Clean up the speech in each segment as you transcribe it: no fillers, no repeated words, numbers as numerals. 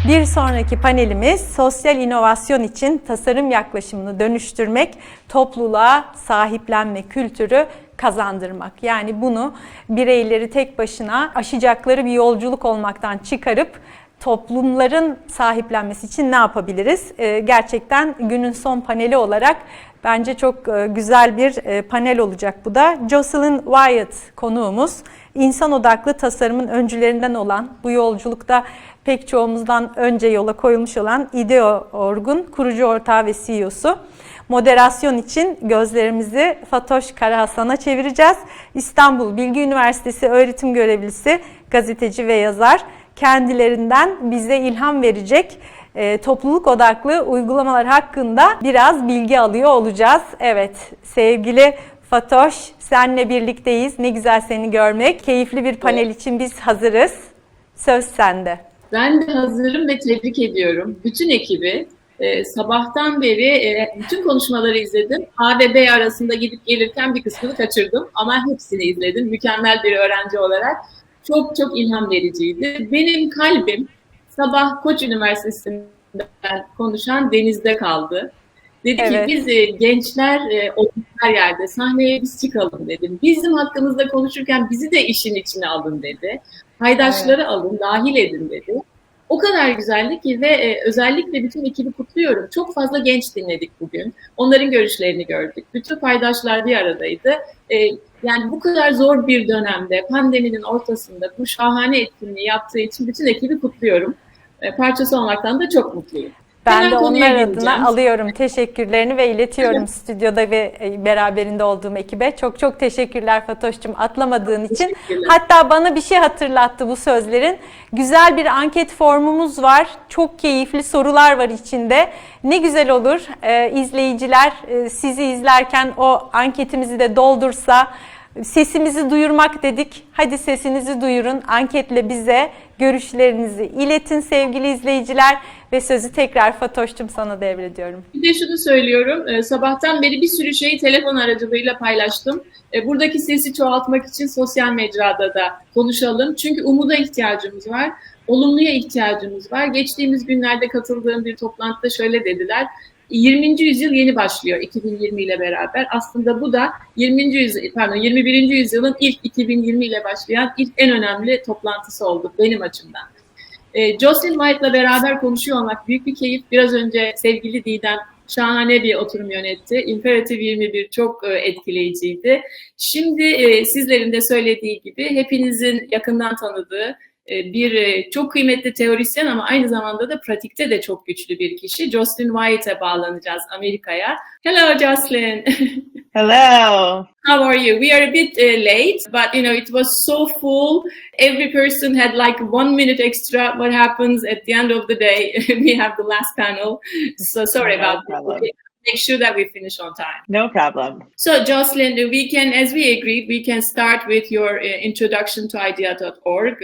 Bir sonraki panelimiz sosyal inovasyon için tasarım yaklaşımını dönüştürmek, topluluğa sahiplenme kültürü kazandırmak. Yani bunu bireyleri tek başına aşacakları bir yolculuk olmaktan çıkarıp toplumların sahiplenmesi için ne yapabiliriz? Gerçekten günün son paneli olarak bence çok güzel bir panel olacak bu da. Jocelyn Wyatt konuğumuz. İnsan odaklı tasarımın öncülerinden olan, bu yolculukta pek çoğumuzdan önce yola koyulmuş olan IDEO.org'un kurucu ortağı ve CEO'su. Moderasyon için gözlerimizi Fatoş Karahasan'a çevireceğiz. İstanbul Bilgi Üniversitesi öğretim görevlisi, gazeteci ve yazar. Kendilerinden bize ilham verecek topluluk odaklı uygulamalar hakkında biraz bilgi alıyor olacağız. Evet, sevgili Fatoş, seninle birlikteyiz. Ne güzel seni görmek. Keyifli bir panel için biz hazırız. Söz sende. Ben de hazırım ve tebrik ediyorum bütün ekibi. Sabahtan beri bütün konuşmaları izledim. A ve B arasında gidip gelirken bir kısmını kaçırdım ama hepsini izledim. Mükemmel bir öğrenci olarak çok çok ilham vericiydi. Benim kalbim sabah Koç Üniversitesi'nden konuşan Deniz'de kaldı. Dedi Evet. ki biz gençler her yerde sahneye biz çıkalım dedim. Bizim hakkımızda konuşurken bizi de işin içine alın dedi. Paydaşları alın, dahil edin dedi. O kadar güzeldi ki ve özellikle bütün ekibi kutluyorum. Çok fazla genç dinledik bugün. Onların görüşlerini gördük. Bütün paydaşlar bir aradaydı. Yani bu kadar zor bir dönemde, pandeminin ortasında bu şahane etkinliği yaptığı için bütün ekibi kutluyorum. Parçası olmaktan da çok mutluyum. Ben de onlar adına alıyorum teşekkürlerini ve iletiyorum stüdyoda ve beraberinde olduğum ekibe. Çok çok teşekkürler Fatoş'cum atlamadığın için. Hatta bana bir şey hatırlattı bu sözlerin. Güzel bir anket formumuz var. Çok keyifli sorular var içinde. Ne güzel olur izleyiciler sizi izlerken o anketimizi de doldursa. Sesimizi duyurmak dedik. Hadi sesinizi duyurun. Anketle bize görüşlerinizi iletin sevgili izleyiciler. Ve sözü tekrar Fatoş'cum sana devrediyorum. Bir de şunu söylüyorum. Sabahtan beri bir sürü şeyi telefon aracılığıyla paylaştım. Buradaki sesi çoğaltmak için sosyal mecrada da konuşalım. Çünkü umuda ihtiyacımız var. Olumluya ihtiyacımız var. Geçtiğimiz günlerde katıldığım bir toplantıda şöyle dediler. 20. yüzyıl yeni başlıyor 2020 ile beraber. Aslında bu da 21. yüzyılın ilk 2020 ile başlayan ilk en önemli toplantısı oldu benim açımdan. Jocelyn Wyatt'la beraber konuşuyor olmak büyük bir keyif. Biraz önce sevgili Didem şahane bir oturum yönetti. İmperatif 21 çok etkileyiciydi. Şimdi sizlerin de söylediği gibi hepinizin yakından tanıdığı bir çok kıymetli teorisyen ama aynı zamanda da pratikte de çok güçlü bir kişi. Jocelyn Wyatt'a bağlanacağız Amerika'ya. Hello Jocelyn. Hello. How are you? We are a bit late, but it was so full. Every person had like 1 minute extra. What happens at the end of the day? We have the last panel. So sorry about that. Make sure that we finish on time. No problem. So Jocelyn, we can, as we agreed, we can start with your introduction to idea.org,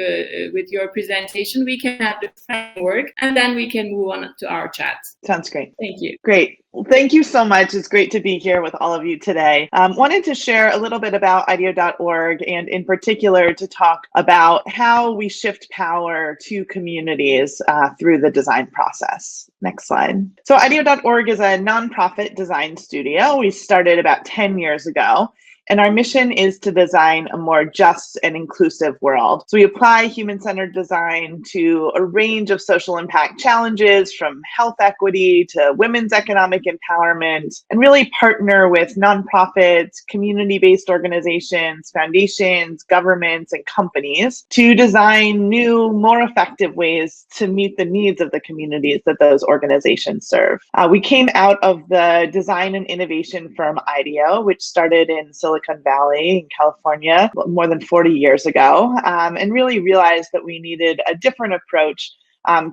with your presentation. We can have the framework and then we can move on to our chat. Sounds great. Thank you. Great. Well, thank you so much. It's great to be here with all of you today. Wanted to share a little bit about IDEO.org and in particular to talk about how we shift power to communities through the design process. Next slide. So IDEO.org is a nonprofit design studio. We started about 10 years ago. And our mission is to design a more just and inclusive world. So we apply human-centered design to a range of social impact challenges, from health equity to women's economic empowerment, and really partner with nonprofits, community-based organizations, foundations, governments, and companies to design new, more effective ways to meet the needs of the communities that those organizations serve. We came out of the design and innovation firm IDEO, which started in Silicon Valley in California more than 40 years ago, and really realized that we needed a different approach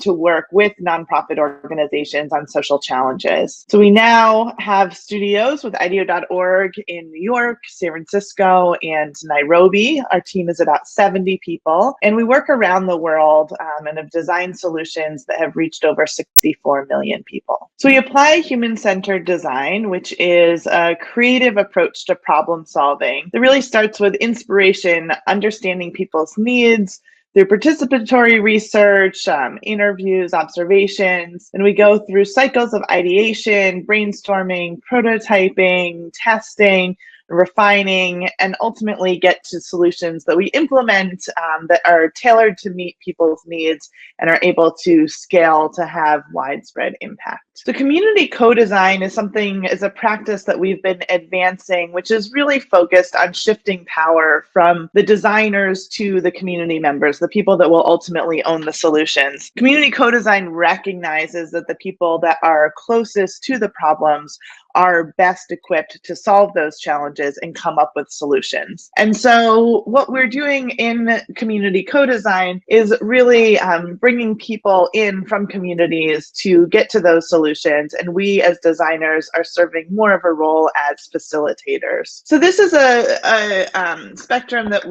to work with nonprofit organizations on social challenges. So we now have studios with IDEO.org in New York, San Francisco, and Nairobi. Our team is about 70 people, and we work around the world and have designed solutions that have reached over 64 million people. So we apply human-centered design, which is a creative approach to problem solving that really starts with inspiration, understanding people's needs, through participatory research, interviews, observations, and we go through cycles of ideation, brainstorming, prototyping, testing, refining, and ultimately get to solutions that we implement that are tailored to meet people's needs and are able to scale to have widespread impact. So community co-design is a practice that we've been advancing, which is really focused on shifting power from the designers to the community members, the people that will ultimately own the solutions. Community co-design recognizes that the people that are closest to the problems are best equipped to solve those challenges and come up with solutions. And so what we're doing in community co-design is really bringing people in from communities to get to those solutions. And we as designers are serving more of a role as facilitators. So this is a spectrum that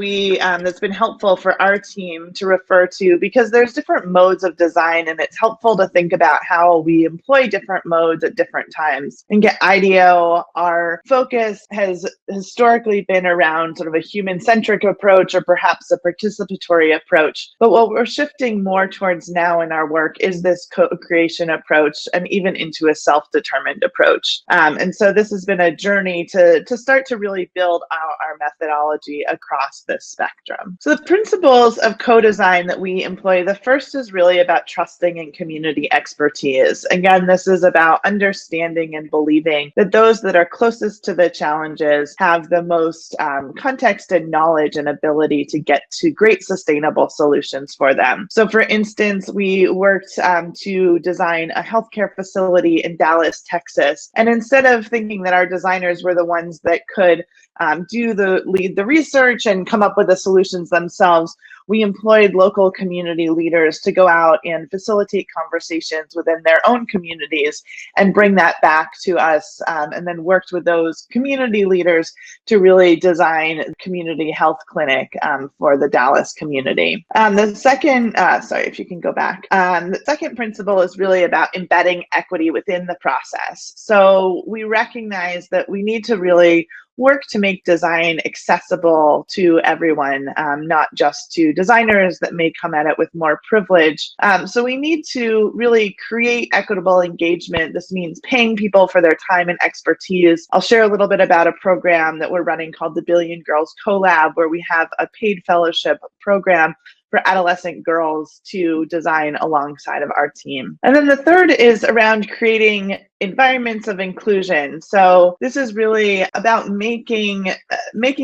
that's been helpful for our team to refer to, because there's different modes of design, and it's helpful to think about how we employ different modes at different times. And get IDEO, our focus has historically been around sort of a human-centric approach or perhaps a participatory approach. But what we're shifting more towards now in our work is this co-creation approach, and even into a self-determined approach. And so this has been a journey to start to really build out our methodology across this spectrum. So the principles of co-design that we employ, the first is really about trusting in community expertise. Again, this is about understanding and believing that those that are closest to the challenges have the most context and knowledge and ability to get to great sustainable solutions for them. So for instance, we worked to design a healthcare facility in Dallas, Texas. And instead of thinking that our designers were the ones that could lead the research and come up with the solutions themselves, we employed local community leaders to go out and facilitate conversations within their own communities and bring that back to us, and then worked with those community leaders to really design a community health clinic for the Dallas community. The second, sorry, if you can go back. The second principle is really about embedding equity within the process. So we recognize that we need to really work to make design accessible to everyone, not just to designers that may come at it with more privilege. So we need to really create equitable engagement. This means paying people for their time and expertise. I'll share a little bit about a program that we're running called the Billion Girls Collab, where we have a paid fellowship program for adolescent girls to design alongside of our team. And then the third is around creating environments of inclusion. So this is really about making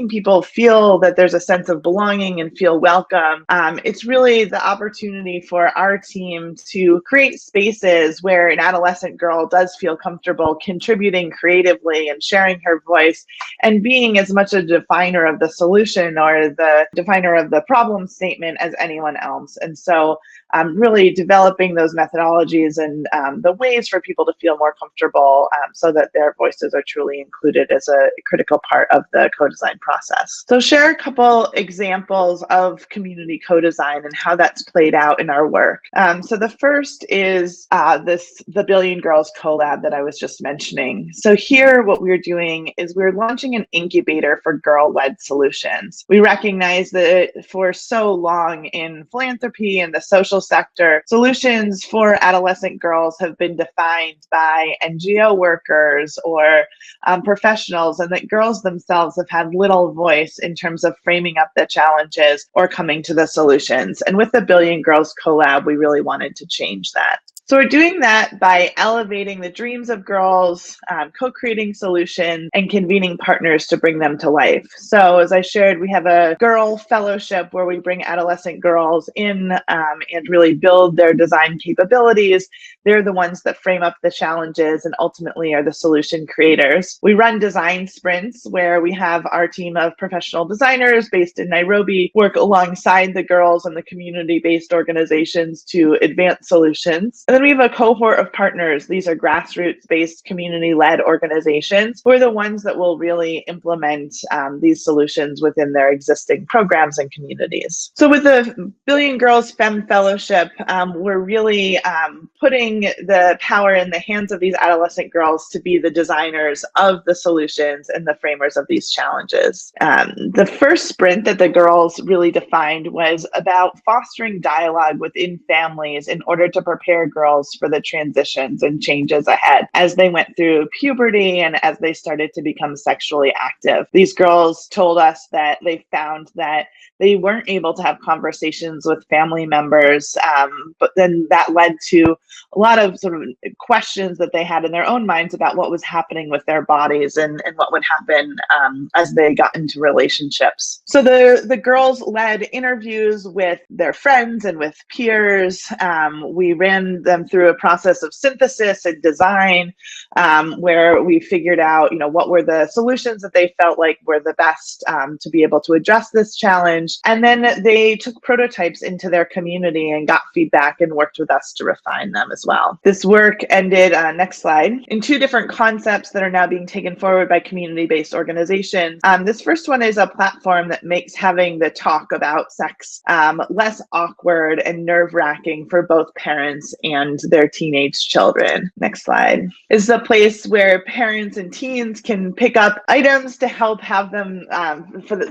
people feel that there's a sense of belonging and feel welcome. It's really the opportunity for our team to create spaces where an adolescent girl does feel comfortable contributing creatively and sharing her voice and being as much a definer of the solution or the definer of the problem statement as anyone else. And so really developing those methodologies and the ways for people to feel more comfortable so that their voices are truly included as a critical part of the co-design process. So share a couple examples of community co-design and how that's played out in our work. So the first is the Billion Girls Collab that I was just mentioning. So here what we're doing is we're launching an incubator for girl-led solutions. We recognize that for so long in philanthropy and the social sector, solutions for adolescent girls have been defined by NGO workers or professionals, and that girls themselves have had little voice in terms of framing up the challenges or coming to the solutions. And with the Billion Girls Collab, we really wanted to change that. So we're doing that by elevating the dreams of girls, co-creating solutions, and convening partners to bring them to life. So as I shared, we have a girl fellowship where we bring adolescent girls in and really build their design capabilities. They're the ones that frame up the challenges and ultimately are the solution creators. We run design sprints where we have our team of professional designers based in Nairobi work alongside the girls and the community-based organizations to advance solutions. And then then we have a cohort of partners. These are grassroots-based, community-led organizations who are the ones that will really implement these solutions within their existing programs and communities. So with the Billion Girls Femme Fellowship, we're really putting the power in the hands of these adolescent girls to be the designers of the solutions and the framers of these challenges. The first sprint that the girls really defined was about fostering dialogue within families in order to prepare girls for the transitions and changes ahead as they went through puberty and as they started to become sexually active. These girls told us that they found that they weren't able to have conversations with family members, but then that led to a lot of sort of questions that they had in their own minds about what was happening with their bodies and what would happen as they got into relationships. So the girls led interviews with their friends and with peers. We ran them through a process of synthesis and design where we figured out, what were the solutions that they felt like were the best to be able to address this challenge. And then they took prototypes into their community and got feedback and worked with us to refine them as well. This work ended, next slide, in 2 different concepts that are now being taken forward by community-based organizations. This first one is a platform that makes having the talk about sex less awkward and nerve-wracking for both parents and their teenage children. Next slide. Is a place where parents and teens can pick up items to help have them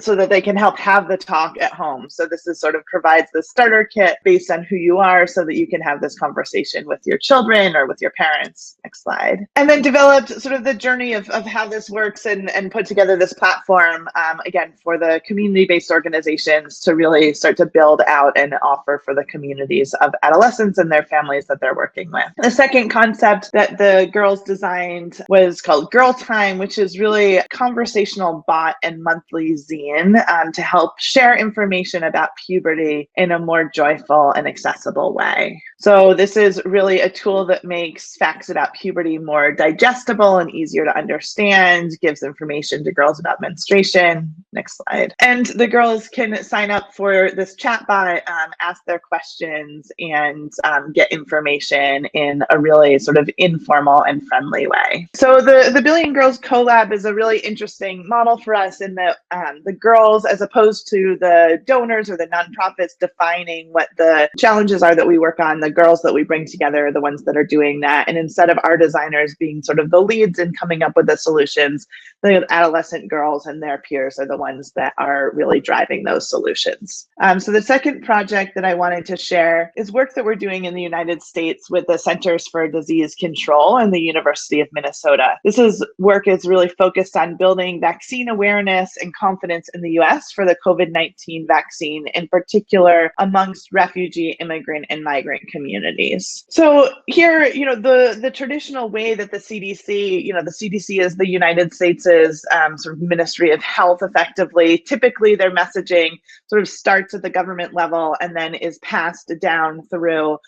so that they can help have the talk at home. So this is sort of provides the starter kit based on who you are so that you can have this conversation with your children or with your parents. Next slide. And then developed sort of the journey of how this works and put together this platform, again, for the community-based organizations to really start to build out and offer for the communities of adolescents and their families that they're working with. The second concept that the girls designed was called Girl Time, which is really a conversational bot and monthly zine to help share information about puberty in a more joyful and accessible way. So this is really a tool that makes facts about puberty more digestible and easier to understand, gives information to girls about menstruation. Next slide. And the girls can sign up for this chatbot, ask their questions, and get information in a really sort of informal and friendly way. So the Billion Girls Collab is a really interesting model for us in that the girls, as opposed to the donors or the nonprofits defining what the challenges are that we work on, the girls that we bring together are the ones that are doing that. And instead of our designers being sort of the leads in coming up with the solutions, the adolescent girls and their peers are the ones that are really driving those solutions. So the second project that I wanted to share is work that we're doing in the United States with the Centers for Disease Control and the University of Minnesota. This work is really focused on building vaccine awareness and confidence in the US for the COVID-19 vaccine, in particular amongst refugee, immigrant, and migrant communities. So here, the traditional way that the CDC, the CDC is the United States' sort of Ministry of Health effectively. Typically, their messaging sort of starts at the government level and then is passed down through.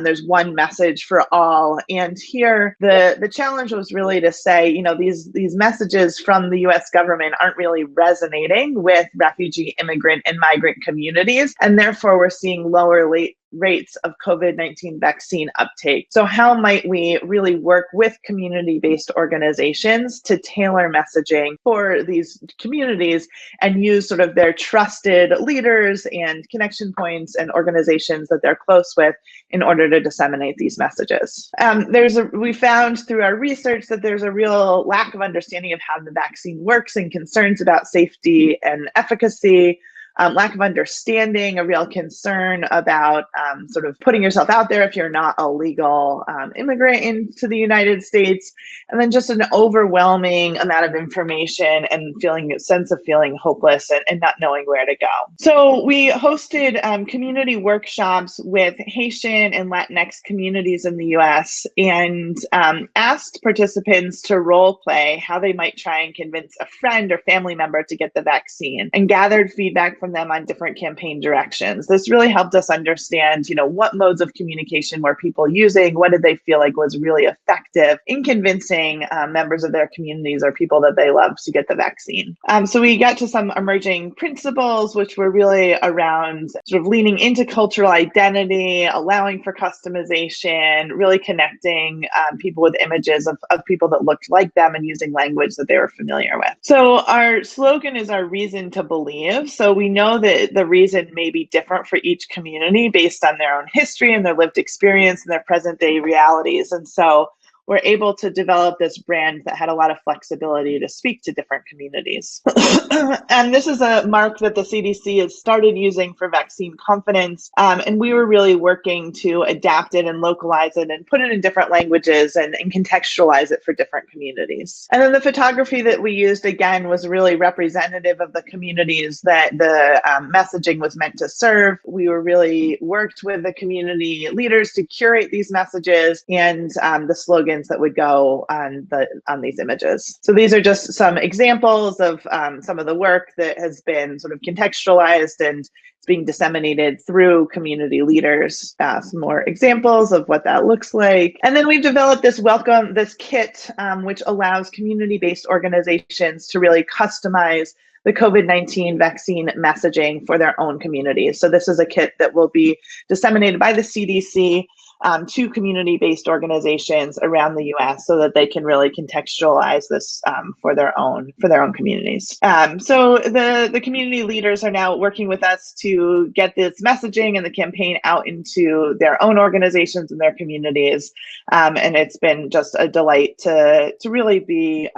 There's one message for all. And here, the challenge was really to say, these messages from the US government aren't really resonating with refugee, immigrant, and migrant communities. And therefore, we're seeing lower rates of COVID-19 vaccine uptake. So how might we really work with community-based organizations to tailor messaging for these communities and use sort of their trusted leaders and connection points and organizations that they're close with in order to disseminate these messages? We found through our research that there's a real lack of understanding of how the vaccine works and concerns about safety and efficacy. Lack of understanding, a real concern about sort of putting yourself out there if you're not a legal immigrant into the United States, and then just an overwhelming amount of information and sense of feeling hopeless and not knowing where to go. So we hosted community workshops with Haitian and Latinx communities in the US and asked participants to role play how they might try and convince a friend or family member to get the vaccine, and gathered feedback from from them on different campaign directions. This really helped us understand, what modes of communication were people using, what did they feel like was really effective in convincing members of their communities or people that they love to get the vaccine. So we got to some emerging principles, which were really around sort of leaning into cultural identity, allowing for customization, really connecting people with images of people that looked like them and using language that they were familiar with. So our slogan is our reason to believe. So we know that the reason may be different for each community based on their own history and their lived experience and their present day realities. And so we're able to develop this brand that had a lot of flexibility to speak to different communities. And this is a mark that the CDC has started using for vaccine confidence. And we were really working to adapt it and localize it and put it in different languages and contextualize it for different communities. And then the photography that we used, again, was really representative of the communities that the messaging was meant to serve. We were really worked with the community leaders to curate these messages and the slogans that would go on these images. So these are just some examples of some of the work that has been sort of contextualized and it's being disseminated through community leaders. Some more examples of what that looks like. And then we've developed this kit, which allows community-based organizations to really customize the COVID-19 vaccine messaging for their own communities. So this is a kit that will be disseminated by the CDC to community-based organizations around the U.S. so that they can really contextualize this for their own communities. So the community leaders are now working with us to get this messaging and the campaign out into their own organizations and their communities. And it's been just a delight to really be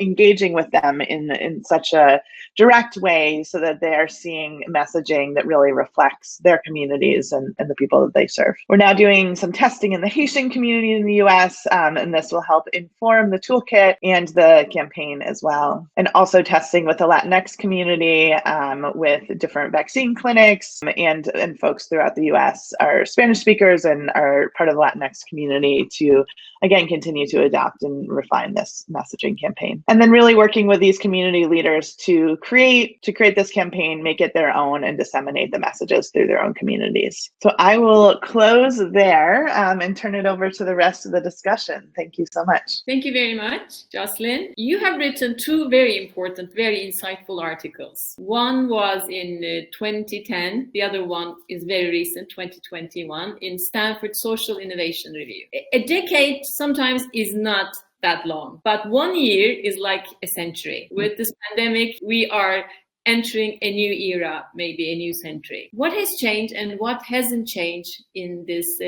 engaging with them in such a direct way so that they're seeing messaging that really reflects their communities and the people that they serve. We're now doing some testing in the Haitian community in the US, and this will help inform the toolkit and the campaign as well. And also testing with the Latinx community, with different vaccine clinics and folks throughout the US are Spanish speakers and are part of the Latinx community to, again, continue to adapt and refine this messaging campaign. And then really working with these community leaders to create this campaign, make it their own, and disseminate the messages through their own communities. So I will close there and turn it over to the rest of the discussion. Thank you so much. Thank you very much, Jocelyn. You have written two very important, very insightful articles. One was in 2010. The other one is very recent, 2021, in Stanford Social Innovation Review. A decade sometimes is not that long, but 1 year is like a century. With this pandemic, we are entering a new era, maybe a new century. What has changed and what hasn't changed in this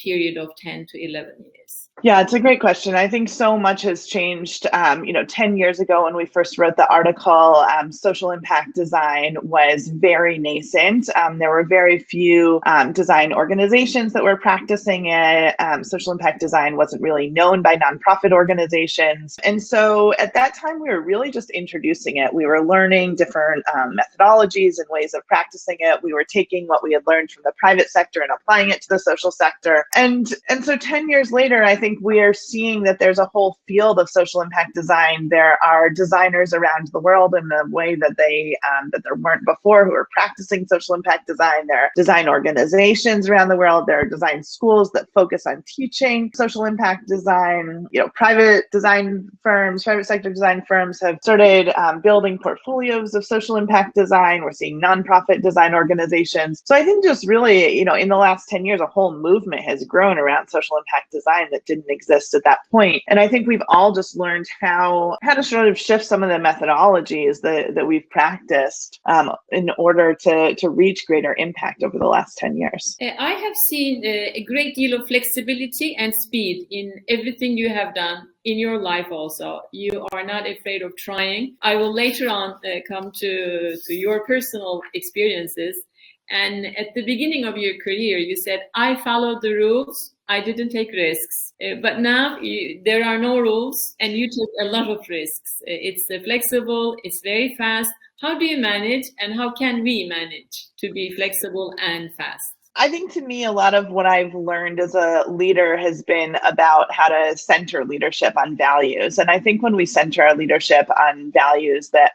period of 10 to 11 years? Yeah, it's a great question. I think so much has changed. 10 years ago when we first wrote the article, social impact design was very nascent. There were very few design organizations that were practicing it. Social impact design wasn't really known by nonprofit organizations. And so at that time, we were really just introducing it. We were learning different methodologies and ways of practicing it. We were taking what we had learned from the private sector and applying it to the social sector. And so 10 years later, I think we are seeing that there's a whole field of social impact design. There are designers around the world in a way that that there weren't before who are practicing social impact design. There are design organizations around the world. There are design schools that focus on teaching social impact design. Private sector design firms have started building portfolios of social impact design. We're seeing nonprofit design organizations. So I think just really, in the last 10 years, a whole movement has grown around social impact design that didn't exist at that point. And I think we've all just learned how to sort of shift some of the methodologies that we've practiced in order to reach greater impact over the last 10 years. I have seen a great deal of flexibility and speed in everything you have done in your life also. You are not afraid of trying. I will later on come to your personal experiences. And at the beginning of your career, you said, I followed the rules. I didn't take risks. But now there are no rules and you took a lot of risks. It's flexible. It's very fast. How do you manage and how can we manage to be flexible and fast? I think to me, a lot of what I've learned as a leader has been about how to center leadership on values. And I think when we center our leadership on values that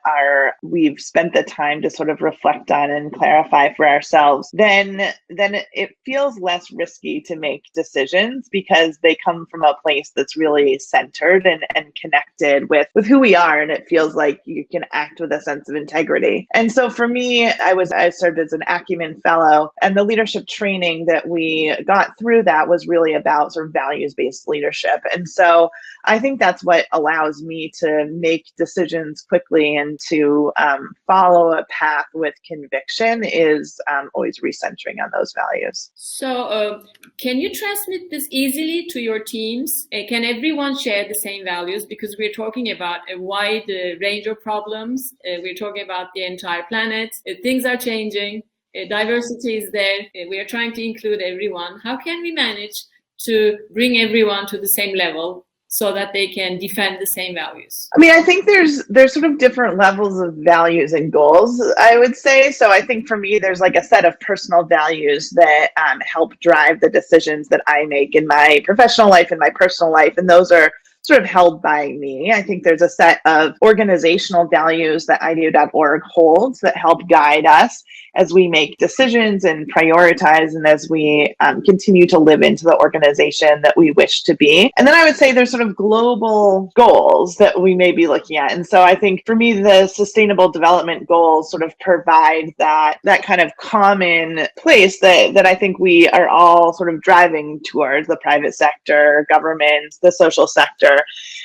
we've spent the time to sort of reflect on and clarify for ourselves, then it feels less risky to make decisions because they come from a place that's really centered and connected with who we are. And it feels like you can act with a sense of integrity. And so for me, I served as an Acumen Fellow, and the leadership training that we got through that was really about sort of values-based leadership. And so I think that's what allows me to make decisions quickly and to follow a path with conviction is always recentering on those values. So can you transmit this easily to your teams? Can everyone share the same values? Because we're talking about a wide range of problems. We're talking about the entire planet. Things are changing. Diversity is there. We are trying to include everyone. How can we manage to bring everyone to the same level so that they can defend the same values? I mean, I think there's sort of different levels of values and goals, I would say. So I think for me, there's like a set of personal values that help drive the decisions that I make in my professional life and my personal life. And those are sort of held by me. I think there's a set of organizational values that IDEO.org holds that help guide us as we make decisions and prioritize and as we continue to live into the organization that we wish to be. And then I would say there's sort of global goals that we may be looking at. And so I think for me, the sustainable development goals sort of provide that kind of common place that I think we are all sort of driving towards: the private sector, governments, the social sector.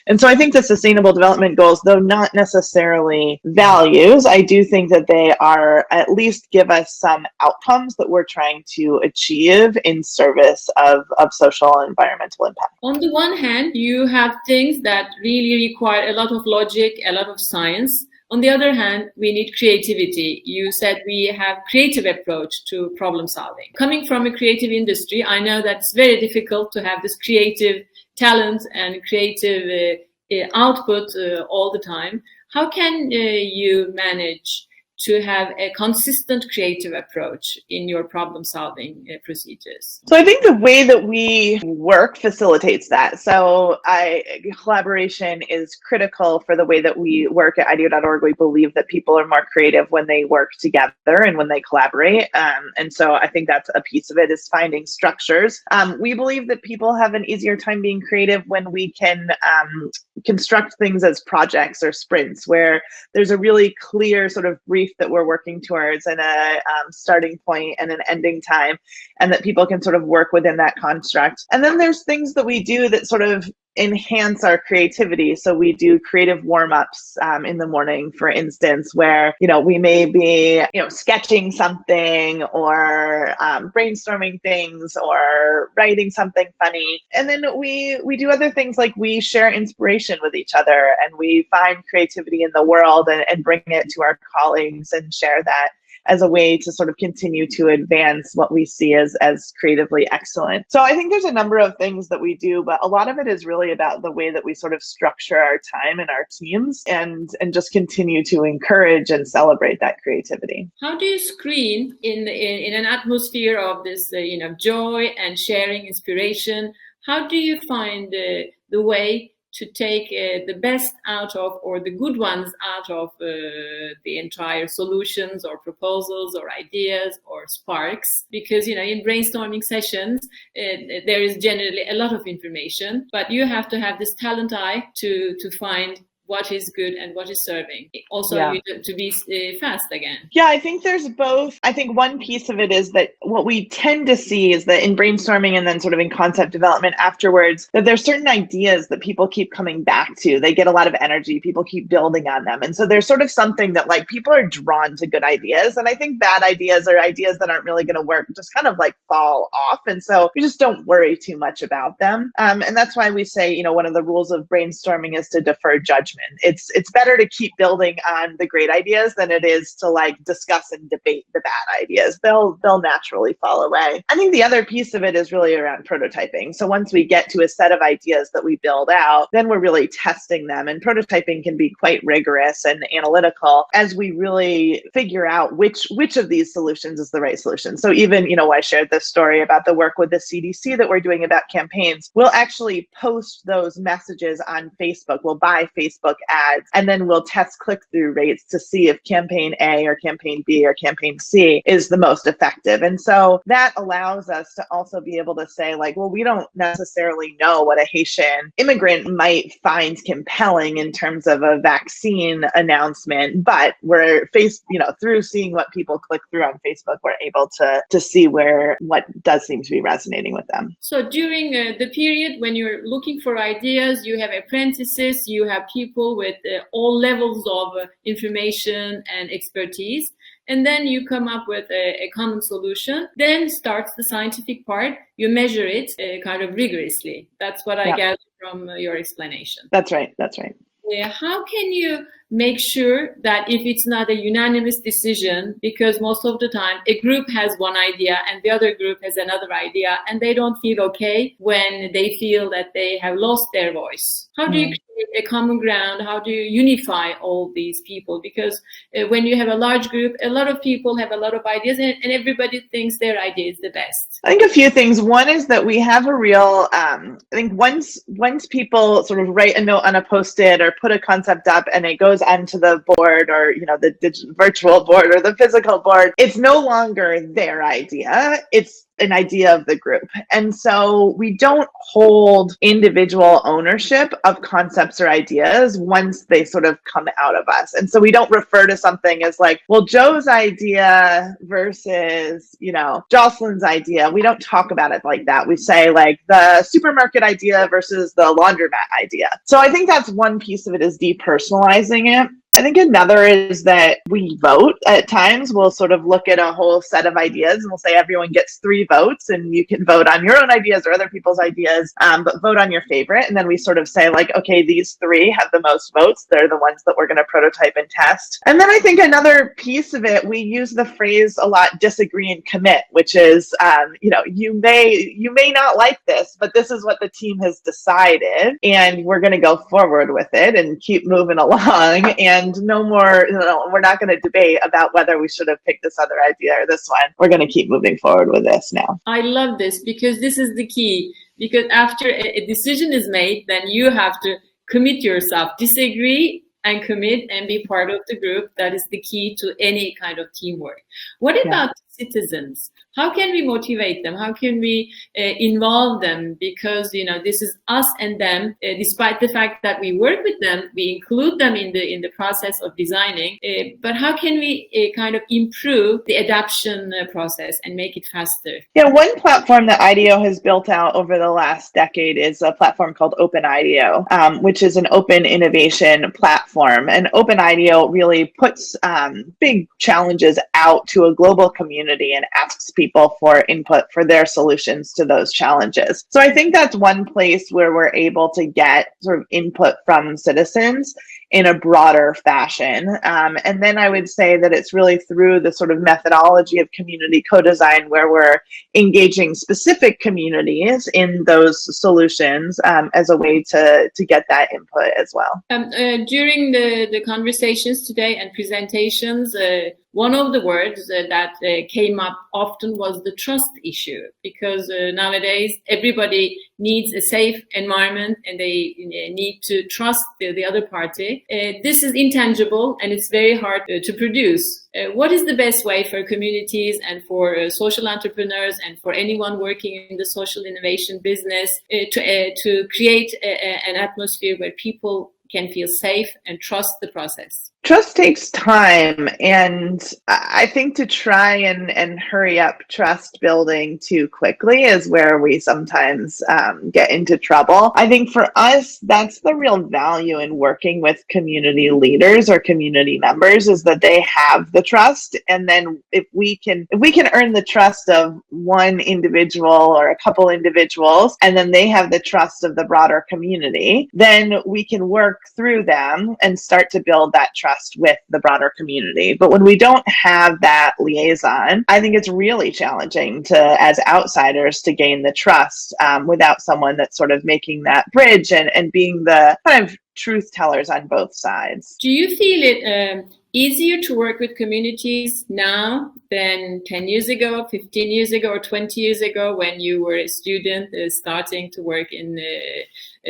And so I think the sustainable development goals, though not necessarily values, I do think that they are at least give us some outcomes that we're trying to achieve in service of social and environmental impact. On the one hand, you have things that really require a lot of logic, a lot of science. On the other hand, we need creativity. You said we have creative approach to problem solving. Coming from a creative industry, I know that it's very difficult to have this creative talent and creative output all the time. How can you manage to have a consistent creative approach in your problem solving procedures? So I think the way that we work facilitates that. So collaboration is critical for the way that we work at IDEO.org. We believe that people are more creative when they work together and when they collaborate. And so I think that's a piece of it, is finding structures. We believe that people have an easier time being creative when we can construct things as projects or sprints, where there's a really clear sort of brief that we're working towards and a starting point and an ending time, and that people can sort of work within that construct. And then there's things that we do that sort of enhance our creativity. So we do creative warm-ups in the morning, for instance, where, we may be, sketching something or brainstorming things or writing something funny. And then we do other things, like we share inspiration with each other and we find creativity in the world and bring it to our colleagues and share that as a way to sort of continue to advance what we see as creatively excellent. So I think there's a number of things that we do, but a lot of it is really about the way that we sort of structure our time and our teams and just continue to encourage and celebrate that creativity. How do you screen in an atmosphere of this, joy and sharing inspiration? How do you find the way to take the best out of, or the good ones out of the entire solutions or proposals or ideas or sparks? Because, in brainstorming sessions, there is generally a lot of information, but you have to have this talent eye to find what is good and what is serving. Also, to be fast again. Yeah, I think there's both. I think one piece of it is that what we tend to see is that in brainstorming and then sort of in concept development afterwards, that there's certain ideas that people keep coming back to. They get a lot of energy. People keep building on them. And so there's sort of something that, like, people are drawn to good ideas. And I think bad ideas or ideas that aren't really going to work just kind of like fall off. And so we just don't worry too much about them. And that's why we say, one of the rules of brainstorming is to defer judgment. engagement. It's better to keep building on the great ideas than it is to like discuss and debate the bad ideas. They'll naturally fall away. I think the other piece of it is really around prototyping. So once we get to a set of ideas that we build out, then we're really testing them. And prototyping can be quite rigorous and analytical as we really figure out which of these solutions is the right solution. So even, I shared this story about the work with the CDC that we're doing about campaigns. We'll actually post those messages on Facebook. We'll buy Facebook ads, and then we'll test click-through rates to see if campaign A or campaign B or campaign C is the most effective. And so that allows us to also be able to say, like, well, we don't necessarily know what a Haitian immigrant might find compelling in terms of a vaccine announcement, but we're through seeing what people click through on Facebook, we're able to see what does seem to be resonating with them. So during the period when you're looking for ideas, you have apprentices, you have people with all levels of information and expertise, and then you come up with a common solution. Then starts the scientific part. You measure it kind of rigorously. That's what I gather from your explanation. That's right. How can you make sure that if it's not a unanimous decision, because most of the time a group has one idea and the other group has another idea, and they don't feel okay when they feel that they have lost their voice? How do you create a common ground? How do you unify all these people? Because when you have a large group, a lot of people have a lot of ideas, and everybody thinks their idea is the best. I think a few things. One is that we have a real, I think once people sort of write a note on a Post-it or put a concept up and it goes onto the board, or, the virtual board or the physical board, it's no longer their idea. It's an idea of the group. And so we don't hold individual ownership of concepts or ideas once they sort of come out of us. And so we don't refer to something as like, well, Joe's idea versus, Jocelyn's idea. We don't talk about it like that. We say like the supermarket idea versus the laundromat idea. So I think that's one piece of it, is depersonalizing it. I think another is that we vote at times. We'll sort of look at a whole set of ideas and we'll say everyone gets 3 votes, and you can vote on your own ideas or other people's ideas, but vote on your favorite. And then we sort of say like, okay, these 3 have the most votes. They're the ones that we're going to prototype and test. And then I think another piece of it, we use the phrase a lot, disagree and commit, which is, you may not like this, but this is what the team has decided, and we're going to go forward with it and keep moving along. And no more, we're not going to debate about whether we should have picked this other idea or this one. We're going to keep moving forward with this now. I love this, because this is the key. Because after a decision is made, then you have to commit yourself, disagree and commit and be part of the group. That is the key to any kind of teamwork. What about citizens? How can we motivate them? How can we involve them? Because, this is us and them. Despite the fact that we work with them, we include them in the process of designing. But how can we kind of improve the adoption process and make it faster? Yeah, one platform that IDEO has built out over the last decade is a platform called Open IDEO, which is an open innovation platform. And Open IDEO really puts big challenges out to a global community and asks people for input for their solutions to those challenges. So I think that's one place where we're able to get sort of input from citizens in a broader fashion. And then I would say that it's really through the sort of methodology of community co-design, where we're engaging specific communities in those solutions as a way to get that input as well. During the conversations today and presentations, one of the words that came up often was the trust issue, because nowadays everybody needs a safe environment and they need to trust the other party. This is intangible and it's very hard to produce. What is the best way for communities and for social entrepreneurs and for anyone working in the social innovation business to create an atmosphere where people can feel safe and trust the process? Trust takes time, and I think to try and hurry up trust building too quickly is where we sometimes get into trouble. I think for us, that's the real value in working with community leaders or community members, is that they have the trust, and then if we can earn the trust of one individual or a couple individuals, and then they have the trust of the broader community, then we can work through them and start to build that trust with the broader community. But when we don't have that liaison, I think it's really challenging as outsiders, to gain the trust without someone that's sort of making that bridge and being the kind of truth tellers on both sides. Do you feel it easier to work with communities now than 10 years ago, 15 years ago, or 20 years ago when you were a student starting to work in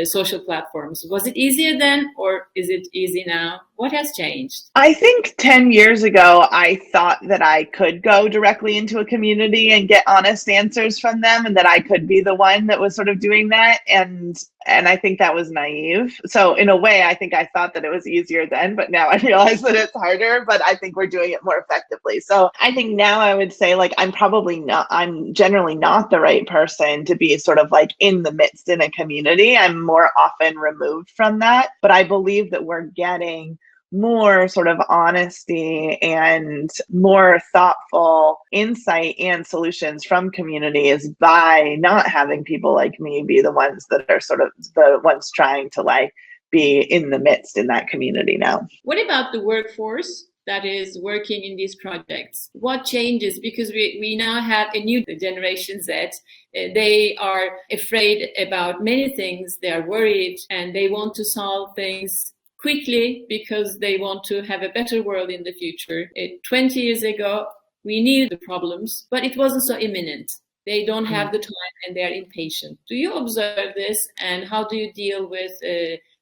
social platforms? Was it easier then, or is it easy now? What has changed? I think 10 years ago, I thought that I could go directly into a community and get honest answers from them, and that I could be the one that was sort of doing that. And I think that was naive. So in a way, I think I thought that it was easier then, but now I realize that it's harder, but I think we're doing it more effectively. So I think now I would say, like, I'm generally not the right person to be sort of like in the midst in a community. I'm more often removed from that, but I believe that we're getting more sort of honesty and more thoughtful insight and solutions from communities by not having people like me be the ones that are sort of the ones trying to like be in the midst in that community now. What about the workforce that is working in these projects? What changes? Because we now have a new generation Z. They are afraid about many things. They are worried and they want to solve things quickly because they want to have a better world in the future. 20 years ago, we knew the problems, but it wasn't so imminent. They don't have the time and they're impatient. Do you observe this, and how do you deal with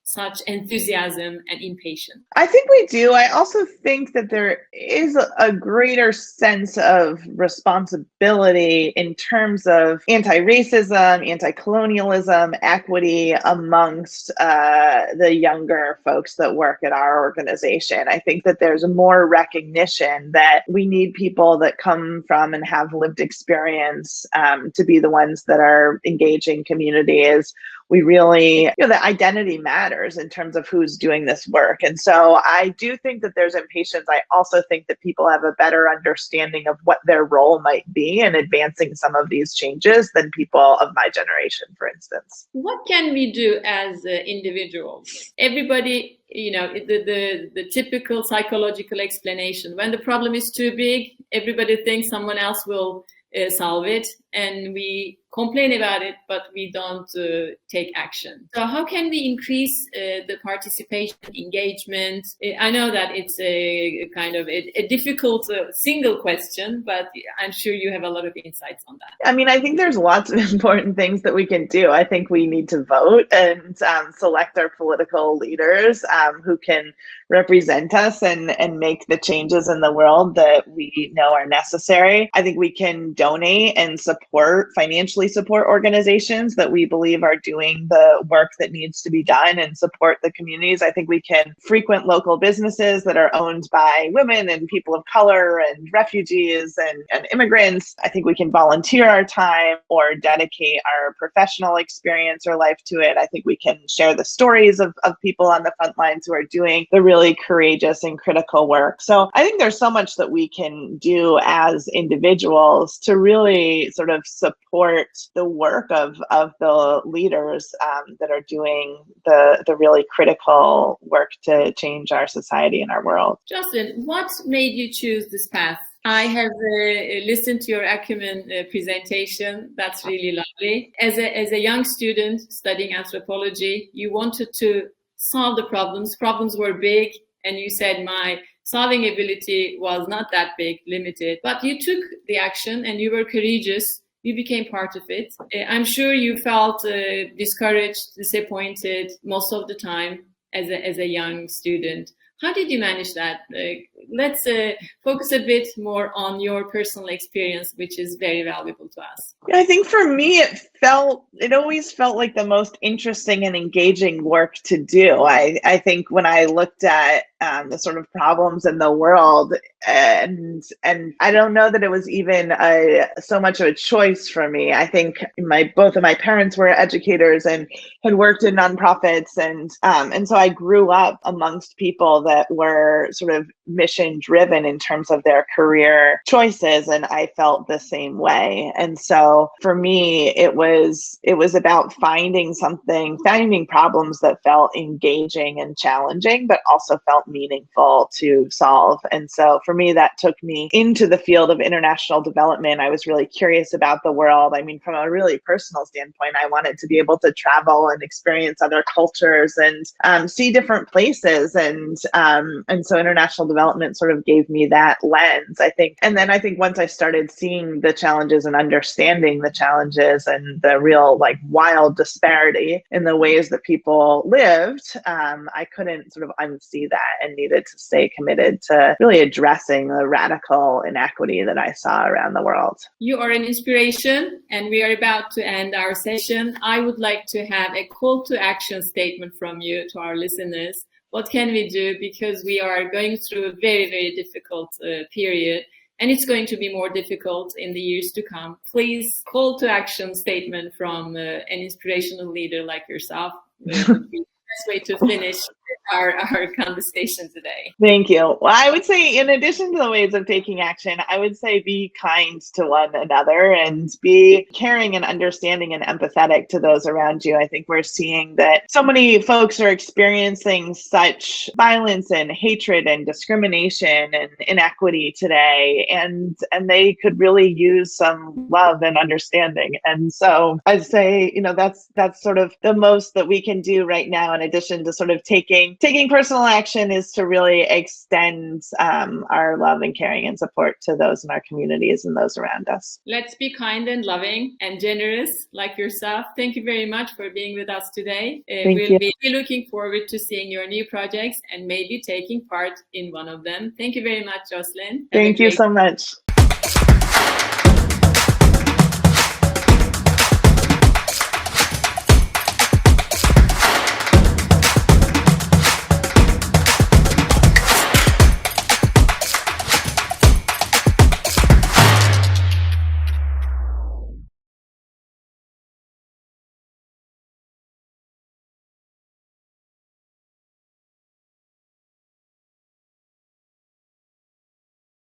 such enthusiasm and impatience? I think we do. I also think that there is a greater sense of responsibility in terms of anti-racism, anti-colonialism, equity amongst the younger folks that work at our organization. I think that there's more recognition that we need people that come from and have lived experience to be the ones that are engaging communities. We really, the identity matters in terms of who's doing this work. And so I do think that there's impatience. I also think that people have a better understanding of what their role might be in advancing some of these changes than people of my generation, for instance. What can we do as individuals? Everybody, the typical psychological explanation. When the problem is too big, everybody thinks someone else will solve it, and we complain about it, but we don't take action. So how can we increase the participation, engagement? I know that it's a kind of a difficult single question, but I'm sure you have a lot of insights on that. I mean, I think there's lots of important things that we can do. I think we need to vote and select our political leaders who can represent us and make the changes in the world that we know are necessary. I think we can donate and financially support organizations that we believe are doing the work that needs to be done and support the communities. I think we can frequent local businesses that are owned by women and people of color and refugees and immigrants. I think we can volunteer our time or dedicate our professional experience or life to it. I think we can share the stories of people on the front lines who are doing the really courageous and critical work. So I think there's so much that we can do as individuals to really sort of support the work of the leaders that are doing the really critical work to change our society and our world. Justin, what made you choose this path? I have listened to your Acumen presentation. That's really lovely. As a young student studying anthropology, you wanted to solve the problems. Problems were big, and you said my solving ability was not that big, limited. But you took the action and you were courageous. You became part of it. I'm sure you felt discouraged, disappointed most of the time as a young student. How did you manage that? let's focus a bit more on your personal experience, which is very valuable to us. I think for me, it always felt like the most interesting and engaging work to do. I think when I looked at the sort of problems in the world, and I don't know that it was even so much of a choice for me. I think both of my parents were educators and had worked in nonprofits, and so I grew up amongst people that were sort of mission driven in terms of their career choices, and I felt the same way. And so for me, it was about finding problems that felt engaging and challenging, but also felt meaningful to solve. And so for me, that took me into the field of international development. I was really curious about the world. I mean, from a really personal standpoint, I wanted to be able to travel and experience other cultures and see different places. And so international development sort of gave me that lens, I think. And then I think once I started seeing the challenges and understanding the challenges and the real wild disparity in the ways that people lived, I couldn't sort of unsee that and needed to stay committed to really addressing the radical inequity that I saw around the world. You are an inspiration, and we are about to end our session. I would like to have a call to action statement from you to our listeners. What can we do? Because we are going through a very, very difficult period, and it's going to be more difficult in the years to come. Please, call to action statement from an inspirational leader like yourself would be the best way to finish our conversation today. Thank you. Well, I would say, in addition to the ways of taking action, I would say be kind to one another and be caring and understanding and empathetic to those around you. I think we're seeing that so many folks are experiencing such violence and hatred and discrimination and inequity today, and they could really use some love and understanding. And so I'd say, that's sort of the most that we can do right now, in addition to sort of taking personal action, is to really extend our love and caring and support to those in our communities and those around us. Let's be kind and loving and generous like yourself. Thank you very much for being with us today. We'll be looking forward to seeing your new projects and maybe taking part in one of them. Thank you very much, Jocelyn. Thank you so much.